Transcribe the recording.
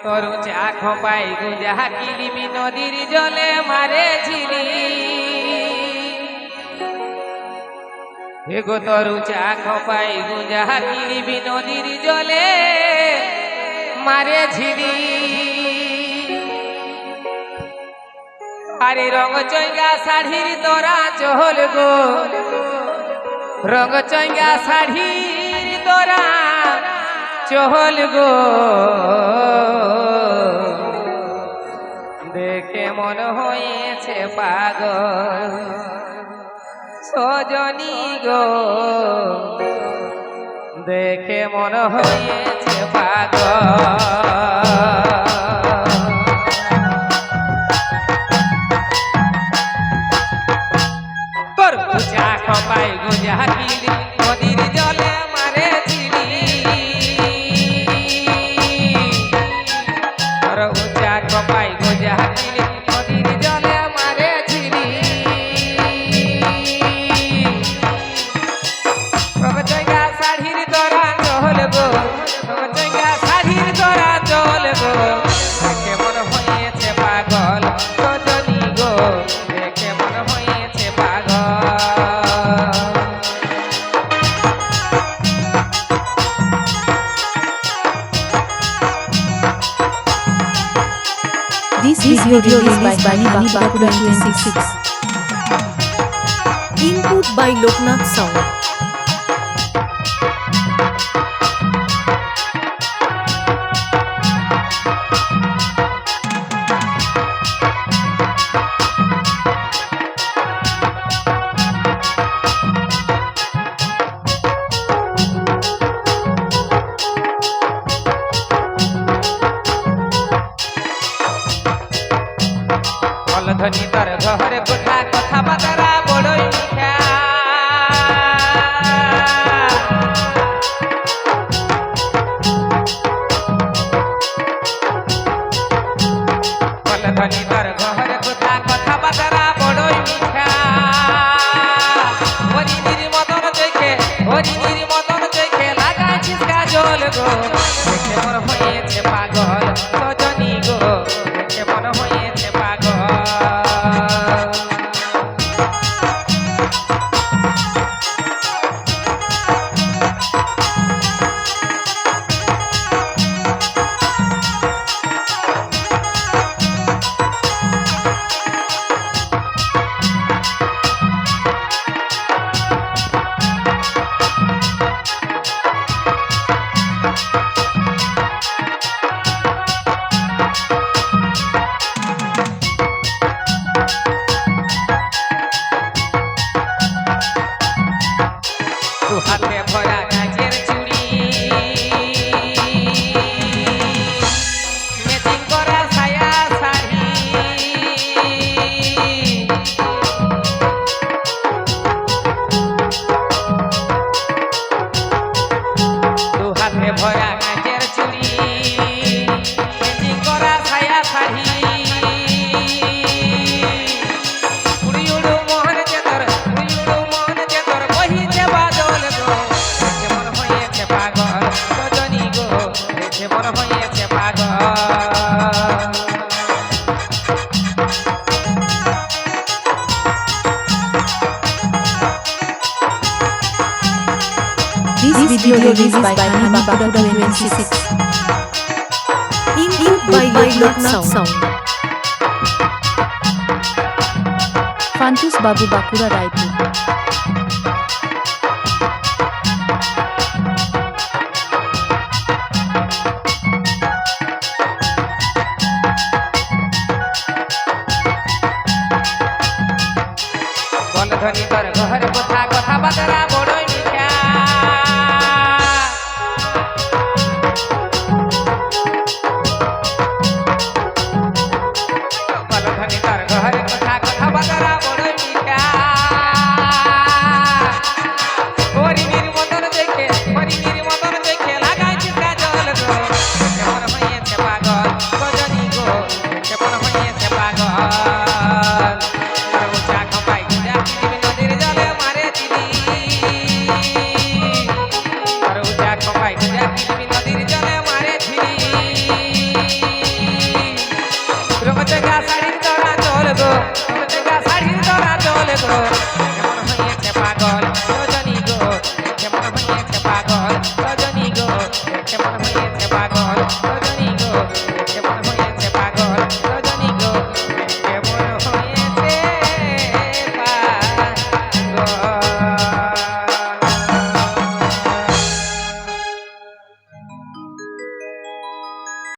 তরু চা খপাই গুজা কিলিবি নদীর জলে মারে ঝিলি এগো তরু চা খপাই গুজা কিলিবি নদীর জলে মারে ঝিলি আরে রঙ চৈঙ্গা শাড়ির তোরা চহল গো রঙ চৈঙ্গা শাড়ির তোরা চহল গো দেখে মন হয়েছে পাগল সজনী গো দেখে মন হয়েছে পাগল তোর গুজা খপাই গুজা কিলি নদীর জলে মারে ঝিলি তোর গুজা খপাই গুজা কিলি নদীর জলে মারে ঝিলি রগচৈঙ্গা শাড়ির তোরা চহল গো রগচৈঙ্গা শাড়ির তোরা চহল গো দেখে মন হয়েছে পাগল সজনী গো দেখে মন হয়েছে পাগল This video released by Bani Bakura 26. Input by Loknath Sound. ধনী তোর ঘরে কোঠা কথা বাতরা বড়ই মিঠা ধনী তোর ঘরে কোঠা কথা বাতরা বড়ই মিঠা হরিণীর মতন চৈখে লাগাইছিস কাজল গো দেখে মন হয়েছে পাগল সজনী গো দেখে মন হয়েছে পাগল হাতে ভরা কাচের চুড়ি ম্যাচিং করা ছায়া শাড়ি দু হাতে ভরা কাচের চুড়ি ম্যাচিং করা ছায়া শাড়ি উড়ি উড়ু মোহন চেতর বহিছে বাদল গো দেখে মন হয়েছে পাগল সজনী গো দেখে মন হয়েছে পাগল This video released by Bani Bakura 26. Input by Loknath Sound. Fantus Babu Bakura Raipur. বল ধনী তোর ঘরে কথা কথা বাতরা